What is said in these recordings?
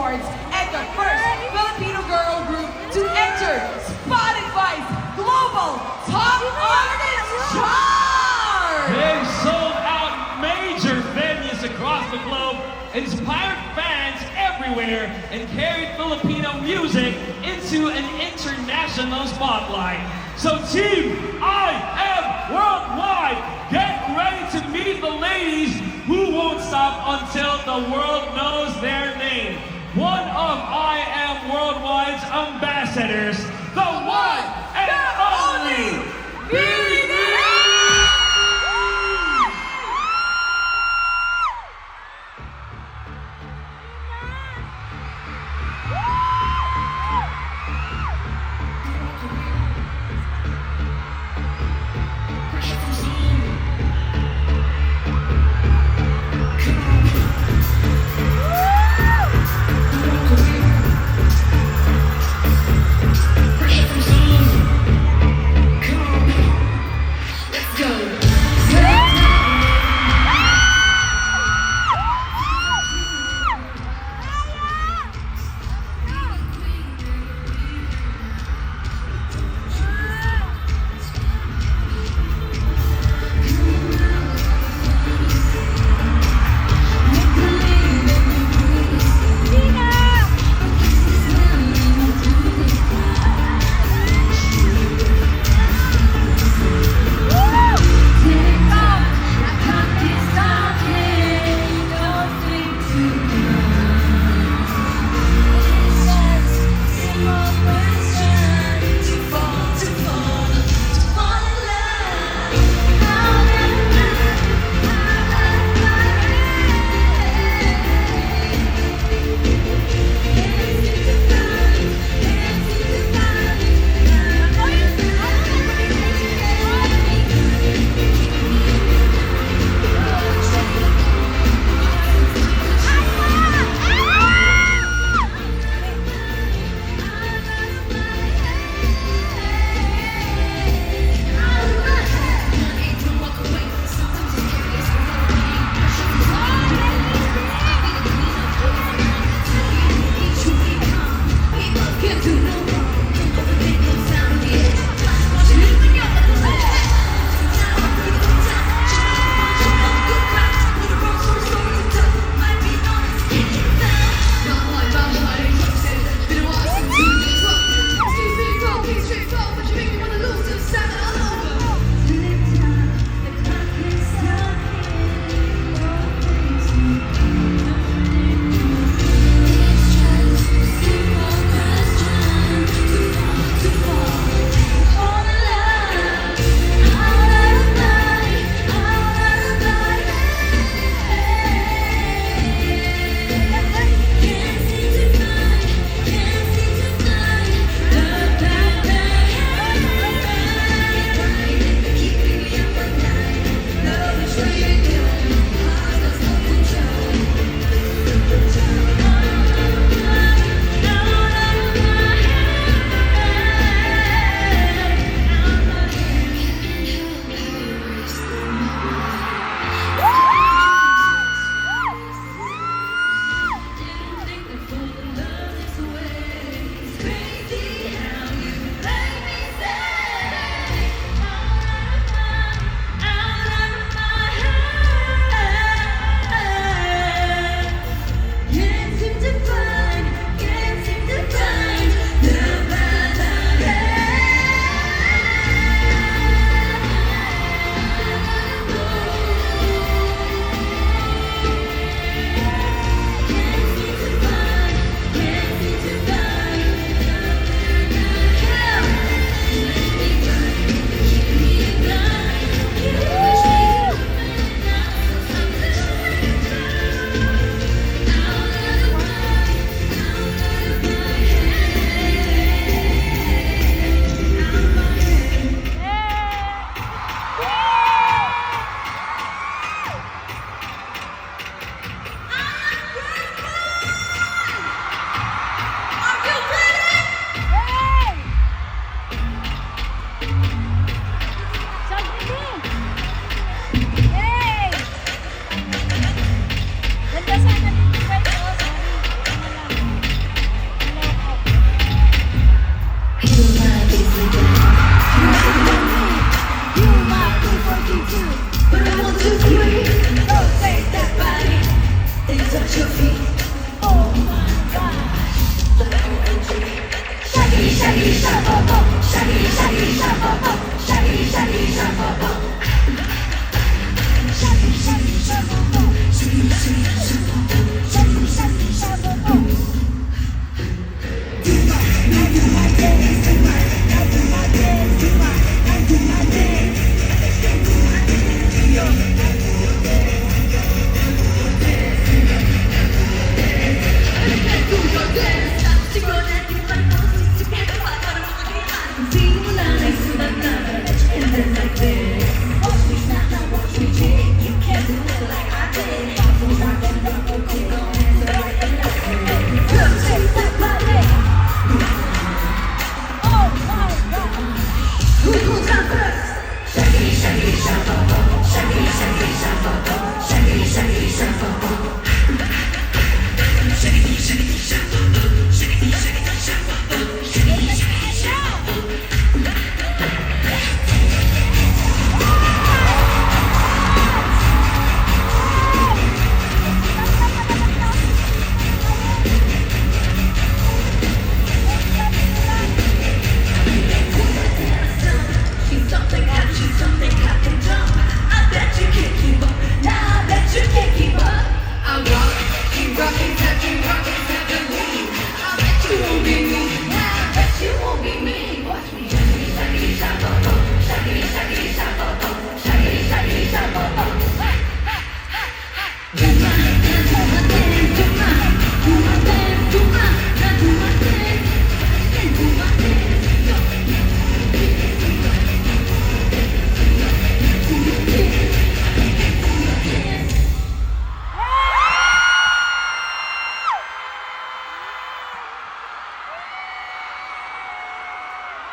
Awards and the first Filipino girl group to enter Spotify's Global Top Artist Chart! They sold out major venues across the globe, inspired fans everywhere, and carried Filipino music into an international spotlight. So Team I Am Worldwide, get ready to meet the ladies who won't stop until the world knows their name. One of I Am Worldwide's ambassadors, the one and only BD!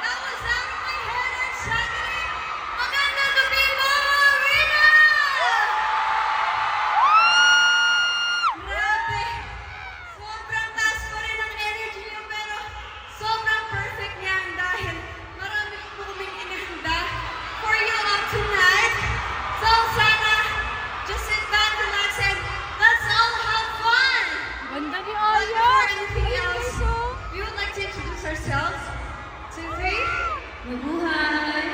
That was Emily Head and Sagari. Magandang gabi po, Marina! Grabe! Sobrang taas pa rin ang energy niyo, pero sobrang perfect niyan dahil marami po kaming inihanda for you all tonight. So sana, just sit back, relax, and let's all have fun! Ganda ni But Aya! before anything else, we would like to introduce ourselves. 2, 3. Mabuhay!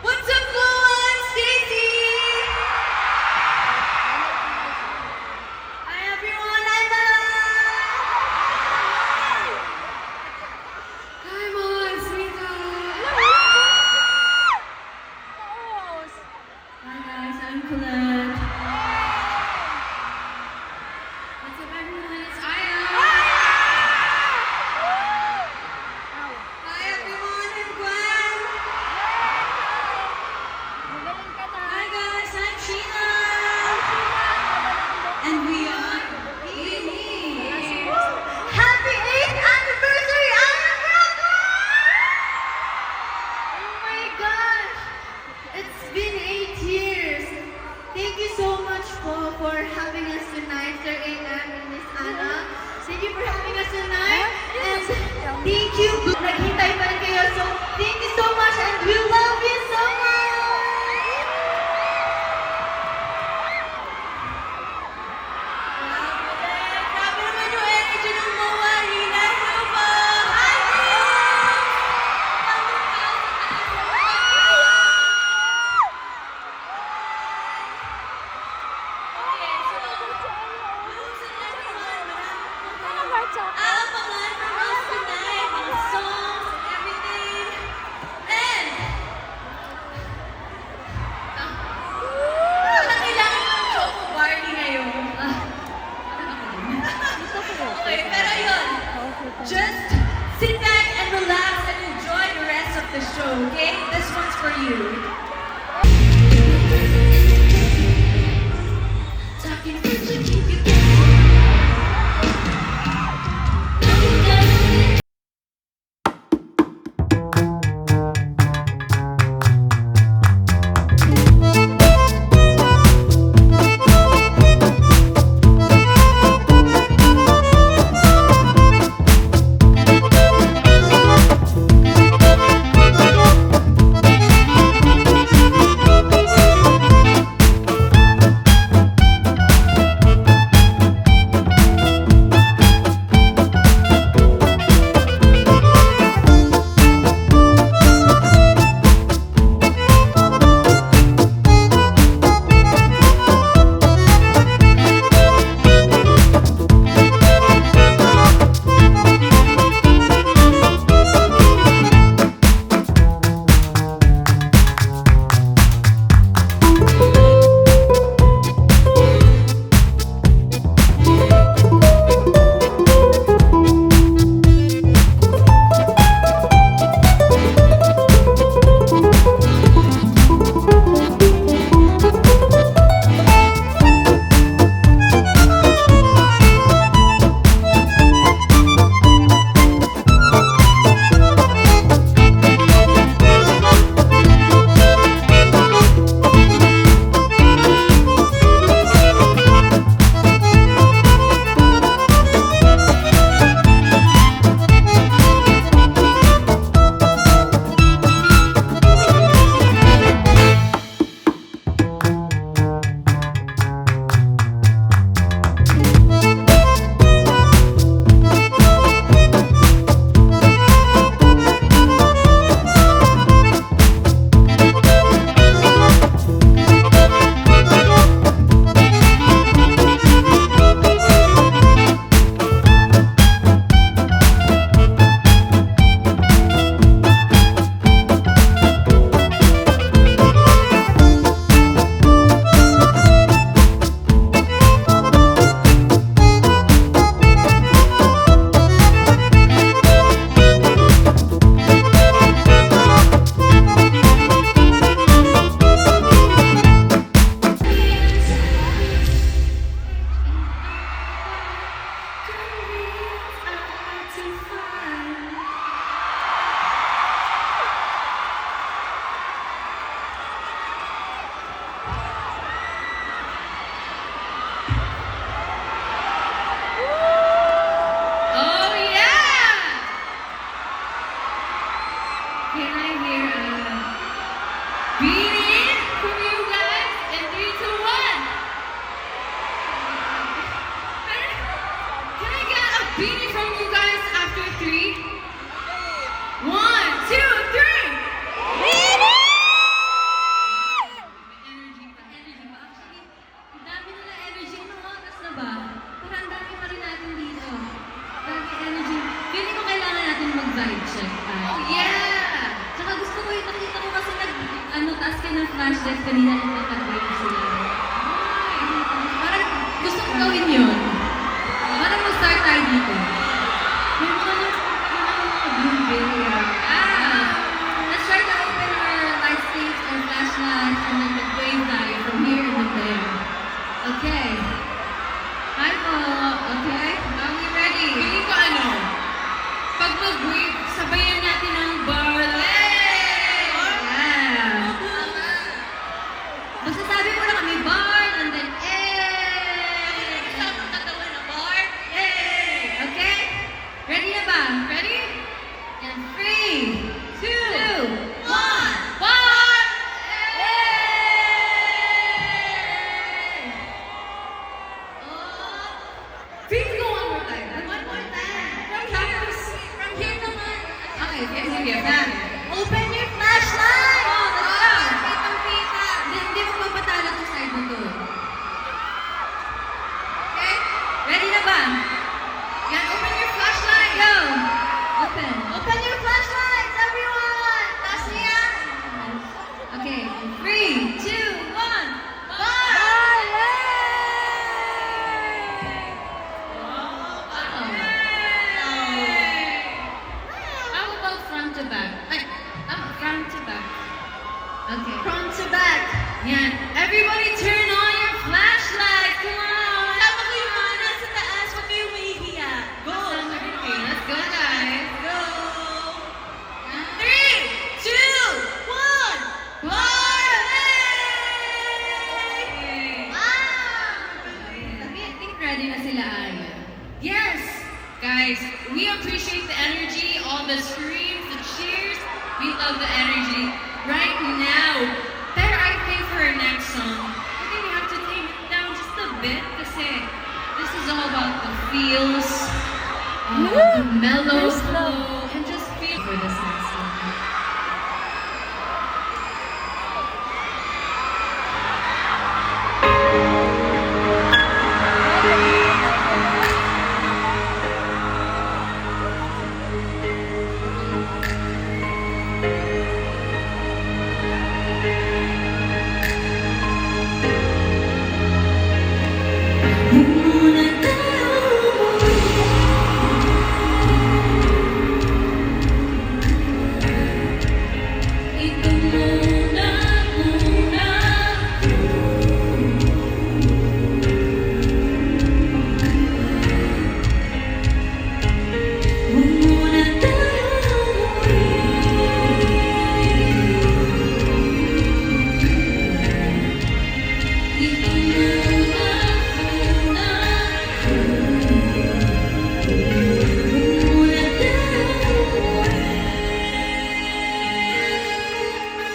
What's up, Flo? I'm Stacy! Hi, everyone. I'm Hi, Mom. Sweetheart. Hi, guys. I'm Colette. What's up, everyone? It's Aya. Hi, everyone. I'm Gwen. Magaling ka na! Hi, guys. I'm Sheila. And we are Beanie. Happy 8th anniversary, Aya Bravo! Oh my gosh! It's been 8 years. Thank you so much for having us tonight, Sir A.M. and Miss Anna. Thank you for having us tonight. And thank you. Naghintay pa rin kayo. So thank you so much and we love you so much! Grabe naman yung energy ng mga Rina. Hello po! Hi, Okay, so, who's the next one? Abangan for us tonight, mga songs and everything. And, parang kailangan ng choco barley ngayon. Okay, pero yun. Just sit back and relax and enjoy the rest of the show, okay? This one's for you. Talking first to keep you deck pack. Oh, yeah! Tsaka gusto ko yung nakita ko kasi taas ka ng flash deck kanina nung nag-break sila. Parang gusto ko gawin yun. Parang mag-start tayo dito. May mga blue bill. Let's try to open our light sticks or flashlights and then mag-wave tayo from here and then there. Okay. Hi po. Okay. Are we ready? Feeling ko pag mag-wave, sabayan natin ang bar. Yeah. Basta sabi mo na kami, bar, and then, Kasama katawa na bar. Okay? Ready na ba? Ready? And 3, 2, 1, Bar! Please go one more time. One more time. From here naman. Okay, Sige. Open your flashlight! Kitang-kita. Hindi mo papatalo itong side mo to. Okay? Ready na ba? Yan, open your flashlight. Go! Open. Open your flashlights, everyone! Taas niya! Okay, 3, 2, 1. How about front to back? Ay, front to back. Okay. Front to back. Yan. Everybody turn on your flashlight. Come on. Sama ko yung mga nasa taas. Huwag kayong mahihiya. Go! Okay, let's go, guys. Go! 3, 2, 1. Bar! I think ready na sila, Aya. Yes! Guys, we appreciate the energy, all the screams, the cheers. We love the energy right now. Pero I think for our next song, I think we have to take it down just a bit kasi this is all about the feels, the mellow,